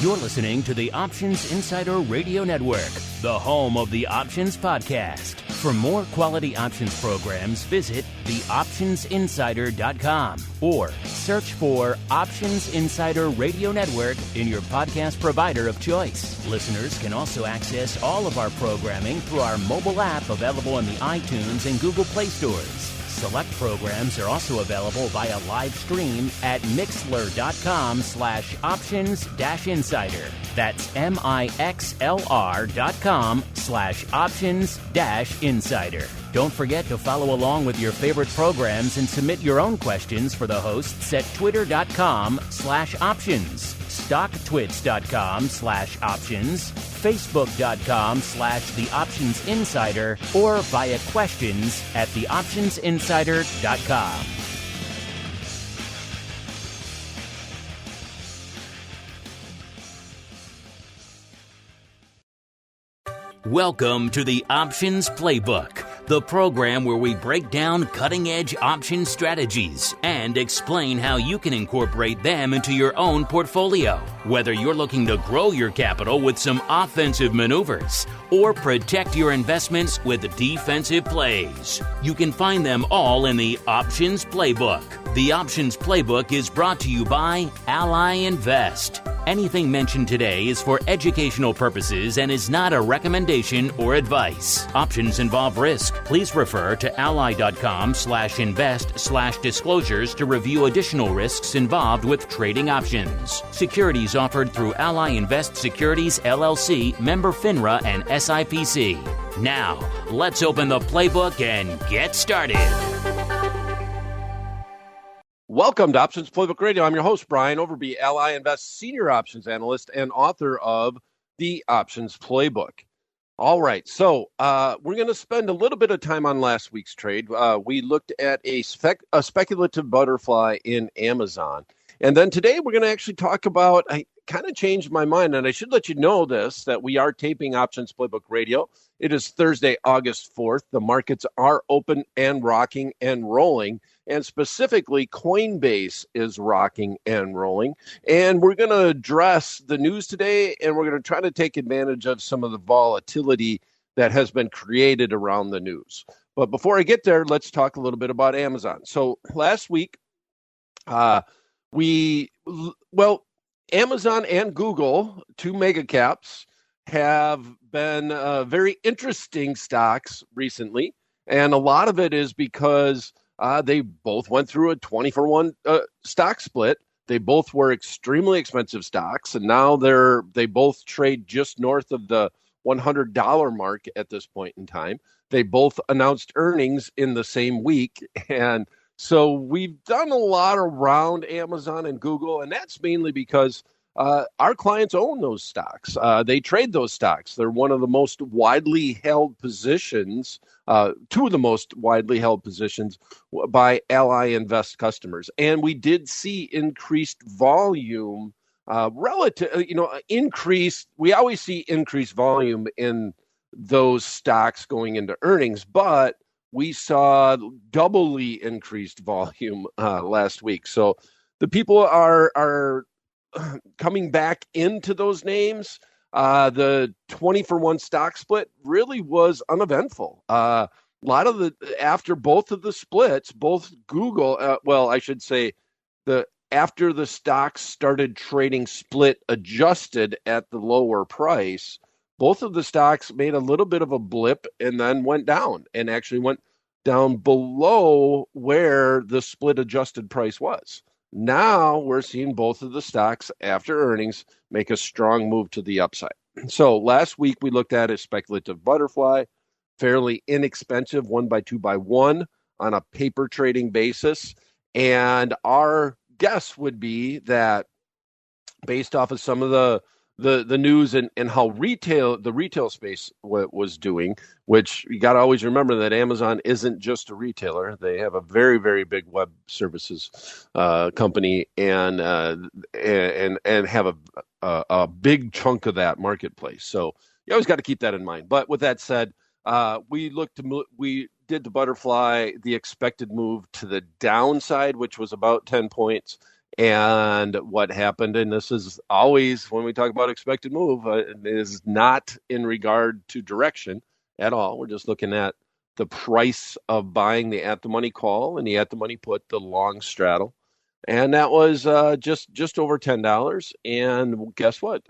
You're listening to the Options Insider Radio Network, the home of the Options Podcast. For more quality options programs, visit theoptionsinsider.com or search for Options Insider Radio Network in your podcast provider of choice. Listeners can also access all of our programming through our mobile app available in the iTunes and Google Play stores. Select programs are also available via live stream at mixlr.com/options-insider. That's mixlr.com/options-insider. Don't forget to follow along with your favorite programs and submit your own questions for the hosts at twitter.com/options, stocktwits.com/options, facebook.com/theoptionsinsider, or via questions at theoptionsinsider.com. Welcome to the Options Playbook, the program where we break down cutting-edge option strategies and explain how you can incorporate them into your own portfolio. Whether you're looking to grow your capital with some offensive maneuvers or protect your investments with defensive plays, you can find them all in the Options Playbook. The Options Playbook is brought to you by Ally Invest. Anything mentioned today is for educational purposes and is not a recommendation or advice. Options involve risk. Please refer to ally.com/invest/disclosures to review additional risks involved with trading options. Securities offered through Ally Invest Securities LLC, member FINRA and SIPC. Now, let's open the playbook and get started. Welcome to Options Playbook Radio. I'm your host, Brian Overby, Ally Invest Senior Options Analyst and author of the Options Playbook. All right, so we're going to spend a little bit of time on last week's trade. We looked at a speculative butterfly in Amazon. And then today we're going to actually talk about, I kind of changed my mind, and I should let you know this, that we are taping Options Playbook Radio. It is Thursday, August 4th. The markets are open and rocking and rolling. And specifically, Coinbase is rocking and rolling. And we're going to address the news today, and we're going to try to take advantage of some of the volatility that has been created around the news. But before I get there, let's talk a little bit about Amazon. So last week, Amazon and Google, two mega caps, have been very interesting stocks recently. And a lot of it is because they both went through a 20-for-1 stock split. They both were extremely expensive stocks, and now they both trade just north of the $100 mark at this point in time. They both announced earnings in the same week, and so we've done a lot around Amazon and Google, and that's mainly because our clients own those stocks. They trade those stocks. They're one of the most widely held positions, two of the most widely held positions by Ally Invest customers. And we did see increased volume, increased. We always see increased volume in those stocks going into earnings, but we saw doubly increased volume last week. So the people are coming back into those names. The 20-for-1 stock split really was uneventful. A lot of after both of the splits, both Google, after the stocks started trading split adjusted at the lower price, both of the stocks made a little bit of a blip and then went down, and actually went down below where the split adjusted price was. Now we're seeing both of the stocks after earnings make a strong move to the upside. So last week we looked at a speculative butterfly, fairly inexpensive, 1x2x1 on a paper trading basis. And our guess would be that based off of some of the news and how the retail space was doing, which you got to always remember that Amazon isn't just a retailer. They have a very, very big web services company and have a big chunk of that marketplace. So you always got to keep that in mind. But with that said, we did the butterfly, the expected move to the downside, which was about 10 points. And what happened, and this is always when we talk about expected move, is not in regard to direction at all. We're just looking at the price of buying the at the money call and the at the money put, the long straddle. And that was just over $10. And guess what?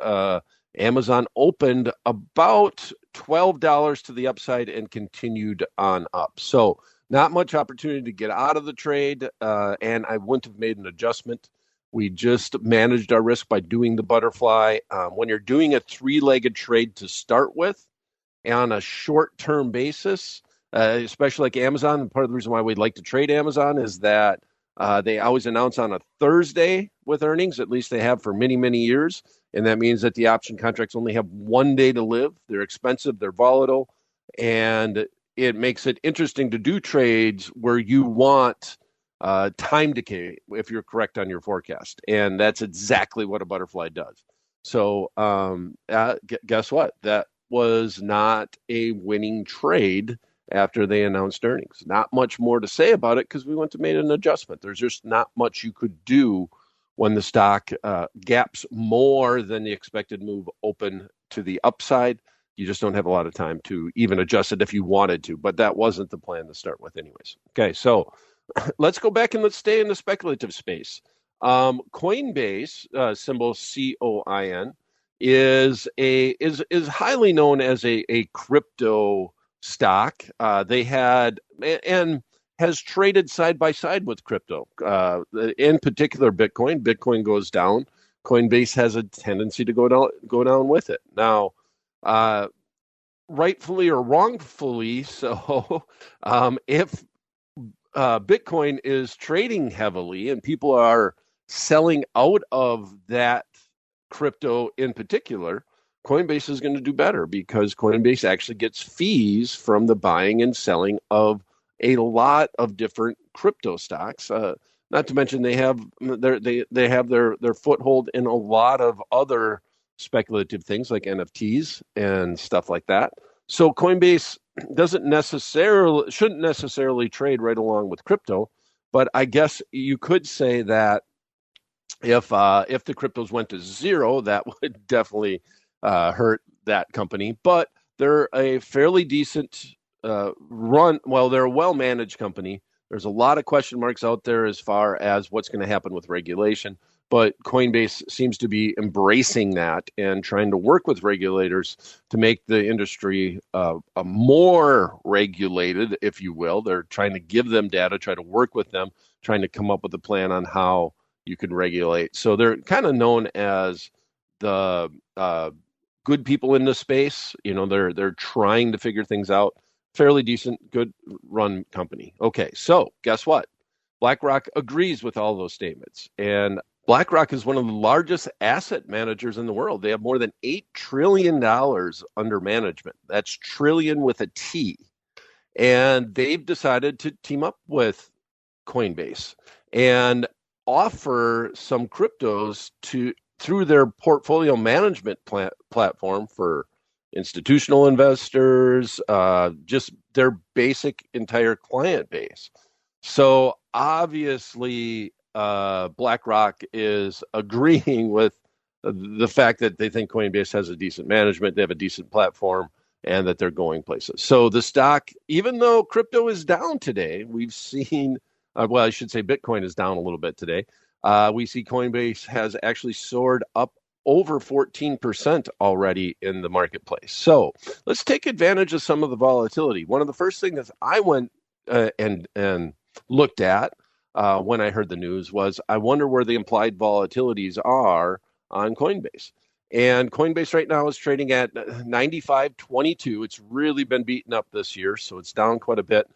Amazon opened about $12 to the upside and continued on up. So not much opportunity to get out of the trade, and I wouldn't have made an adjustment. We just managed our risk by doing the butterfly. When you're doing a three-legged trade to start with, and on a short-term basis, especially like Amazon, and part of the reason why we'd like to trade Amazon is that they always announce on a Thursday with earnings, at least they have for many, many years. And that means that the option contracts only have one day to live. They're expensive, they're volatile, and it makes it interesting to do trades where you want time decay if you're correct on your forecast. And that's exactly what a butterfly does. So guess what? That was not a winning trade after they announced earnings. Not much more to say about it because we went to made an adjustment. There's just not much you could do when the stock gaps more than the expected move open to the upside. You just don't have a lot of time to even adjust it if you wanted to, but that wasn't the plan to start with anyways. Okay, so let's go back and let's stay in the speculative space. Coinbase, symbol COIN, is highly known as a crypto stock. They had and has traded side by side with crypto. In particular, Bitcoin. Bitcoin goes down. Coinbase has a tendency to go down with it. Now, rightfully or wrongfully, so if Bitcoin is trading heavily and people are selling out of that crypto in particular, Coinbase is going to do better because Coinbase actually gets fees from the buying and selling of a lot of different crypto stocks. Not to mention they have their foothold in a lot of other speculative things like NFTs and stuff like that. So Coinbase shouldn't necessarily trade right along with crypto, but I guess you could say that if the cryptos went to zero, that would definitely hurt that company. But they're a fairly decent run. Well, they're a well-managed company. There's a lot of question marks out there as far as what's going to happen with regulation, but Coinbase seems to be embracing that and trying to work with regulators to make the industry more regulated, if you will. They're trying to give them data, try to work with them, trying to come up with a plan on how you can regulate. So they're kind of known as the good people in this space. You know, they're trying to figure things out. Fairly decent, good run company. Okay, so guess what? BlackRock agrees with all those statements. And BlackRock is one of the largest asset managers in the world. They have more than $8 trillion under management. That's trillion with a T. And they've decided to team up with Coinbase and offer some cryptos through their portfolio management platform for institutional investors, just their basic entire client base. So obviously, BlackRock is agreeing with the fact that they think Coinbase has a decent management, they have a decent platform, and that they're going places. So the stock, even though crypto is down today, we've seen, well, I should say Bitcoin is down a little bit today. We see Coinbase has actually soared up over 14% already in the marketplace. So let's take advantage of some of the volatility. One of the first things I went and looked at when I heard the news was I wonder where the implied volatilities are on Coinbase. And Coinbase right now is trading at 95.22. It's really been beaten up this year, so it's down quite a bit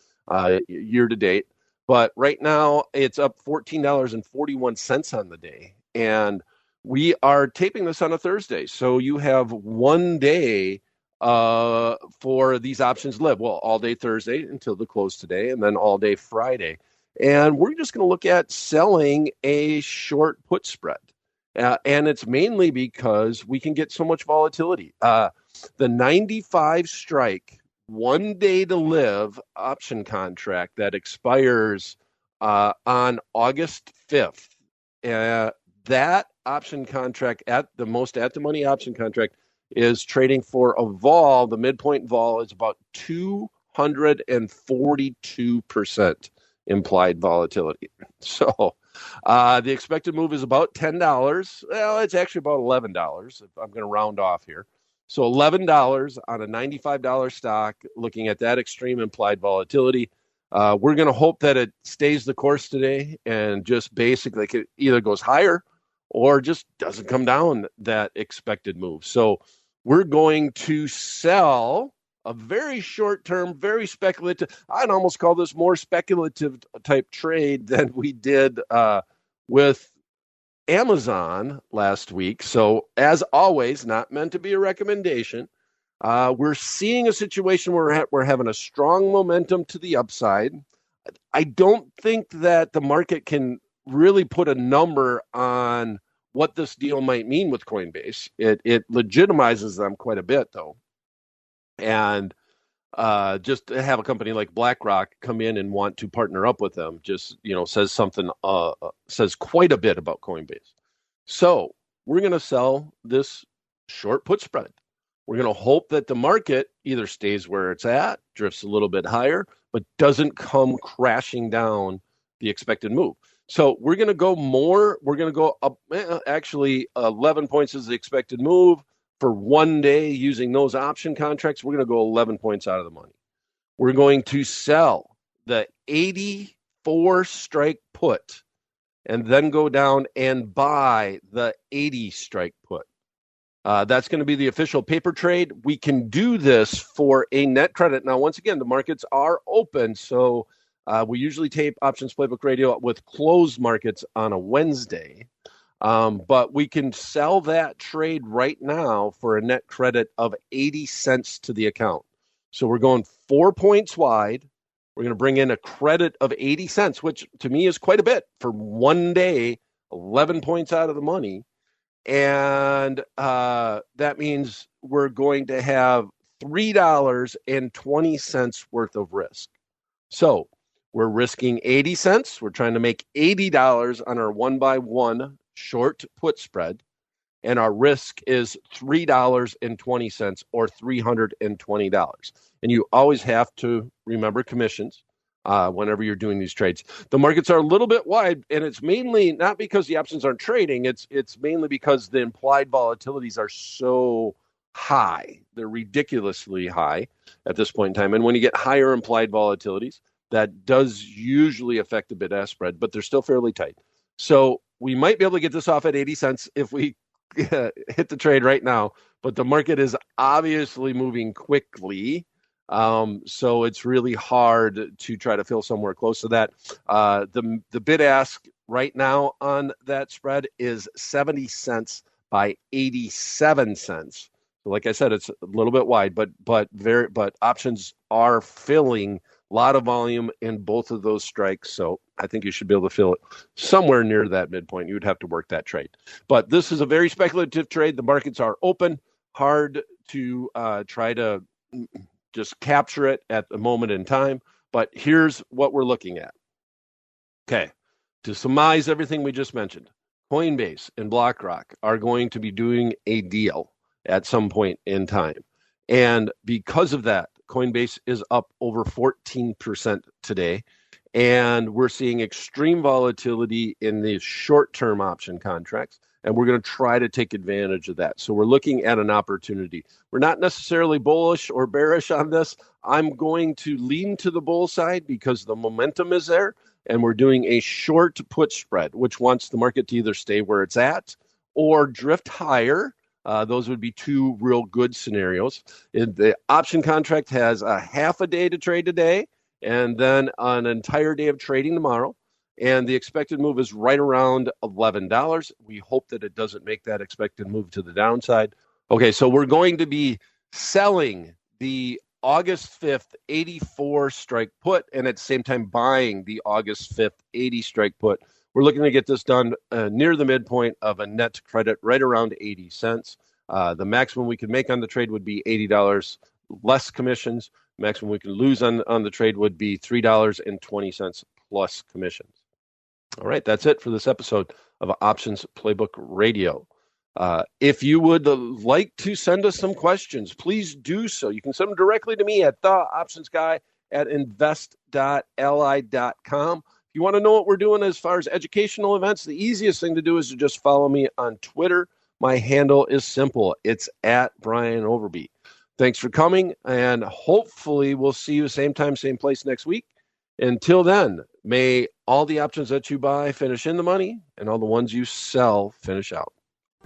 year to date. But right now it's up $14.41 on the day. And we are taping this on a Thursday, so you have one day for these options live. Well, all day Thursday until the close today, and then all day Friday. And we're just going to look at selling a short put spread. And it's mainly because we can get so much volatility. The 95 strike, 1 day to live option contract that expires on August 5th. That option contract at the money option contract is trading for a vol. The midpoint vol is about 242% implied volatility. So the expected move is about $10. Well, it's actually about $11. I'm going to round off here. So $11 on a $95 stock, looking at that extreme implied volatility. We're going to hope that it stays the course today and just basically it either goes higher or just doesn't come down that expected move. So we're going to sell a very short-term, very speculative. I'd almost call this more speculative type trade than we did with Amazon last week. So as always, not meant to be a recommendation. We're seeing a situation where we're having a strong momentum to the upside. I don't think that the market can really put a number on what this deal might mean with Coinbase. It legitimizes them quite a bit, though. And just to have a company like BlackRock come in and want to partner up with them just, says quite a bit about Coinbase. So we're going to sell this short put spread. We're going to hope that the market either stays where it's at, drifts a little bit higher, but doesn't come crashing down the expected move. So we're going to go more. We're going to go up. Actually, 11 points is the expected move for one day using those option contracts. We're going to go 11 points out of the money. We're going to sell the 84 strike put and then go down and buy the 80 strike put. That's going to be the official paper trade. We can do this for a net credit. Now, once again, the markets are open, so we usually tape Options Playbook Radio with closed markets on a Wednesday, but we can sell that trade right now for a net credit of 80 cents to the account. So we're going 4 points wide. We're going to bring in a credit of 80 cents, which to me is quite a bit for one day, 11 points out of the money. And that means we're going to have $3.20 worth of risk. So we're risking 80 cents. We're trying to make $80 on our 1-by-1 short put spread. And our risk is $3.20 or $320. And you always have to remember commissions whenever you're doing these trades. The markets are a little bit wide, and it's mainly not because the options aren't trading. It's mainly because the implied volatilities are so high. They're ridiculously high at this point in time. And when you get higher implied volatilities, that does usually affect the bid-ask spread, but they're still fairly tight. So we might be able to get this off at 80 cents if we hit the trade right now, but the market is obviously moving quickly. So it's really hard to try to fill somewhere close to that. The bid ask right now on that spread is 70 cents by 87 cents. So like I said, it's a little bit wide, but options are filling a lot of volume in both of those strikes. So I think you should be able to fill it somewhere near that midpoint. You would have to work that trade. But this is a very speculative trade. The markets are open, hard to try to just capture it at the moment in time. But here's what we're looking at. Okay, to surmise everything we just mentioned, Coinbase and BlackRock are going to be doing a deal at some point in time. And because of that, Coinbase is up over 14% today. And we're seeing extreme volatility in the short-term option contracts. And we're going to try to take advantage of that. So we're looking at an opportunity. We're not necessarily bullish or bearish on this. I'm going to lean to the bull side because the momentum is there. And we're doing a short put spread, which wants the market to either stay where it's at or drift higher. Those would be two real good scenarios. The option contract has a half a day to trade today and then an entire day of trading tomorrow. And the expected move is right around $11. We hope that it doesn't make that expected move to the downside. Okay, so we're going to be selling the August 5th 84 strike put and at the same time buying the August 5th 80 strike put. We're looking to get this done near the midpoint of a net credit right around 80 cents. The maximum we could make on the trade would be $80 less commissions. Maximum we can lose on the trade would be $3.20 plus commissions. All right, that's it for this episode of Options Playbook Radio. If you would like to send us some questions, please do so. You can send them directly to me at theoptionsguy@invest.li.com. If you want to know what we're doing as far as educational events, the easiest thing to do is to just follow me on Twitter. My handle is simple. It's at Brian Overby. Thanks for coming, and hopefully we'll see you same time, same place next week. Until then, may all the options that you buy finish in the money, and all the ones you sell finish out.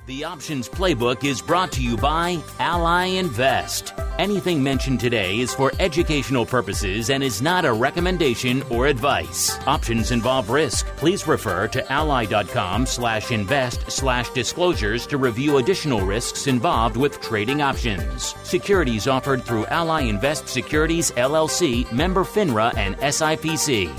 The Options Playbook is brought to you by Ally Invest. Anything mentioned today is for educational purposes and is not a recommendation or advice. Options involve risk. Please refer to ally.com/invest/disclosures to review additional risks involved with trading options. Securities offered through Ally Invest Securities, LLC, member FINRA and SIPC.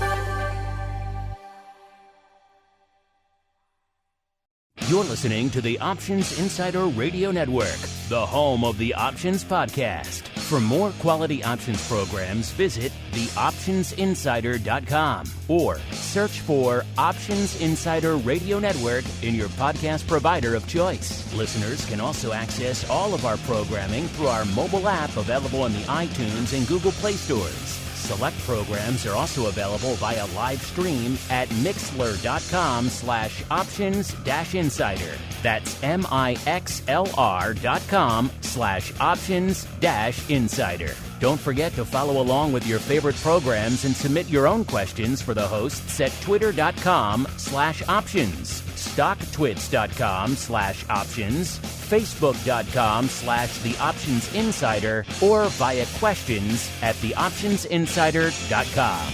You're listening to the Options Insider Radio Network, the home of the Options Podcast. For more quality options programs, visit theoptionsinsider.com or search for Options Insider Radio Network in your podcast provider of choice. Listeners can also access all of our programming through our mobile app available in the iTunes and Google Play stores. Select programs are also available via live stream at mixlr.com/options-insider. That's mixlr.com/options-insider. Don't forget to follow along with your favorite programs and submit your own questions for the hosts at twitter.com/options, stocktwits.com/options, facebook.com/theoptionsinsider, or via questions@theoptionsinsider.com.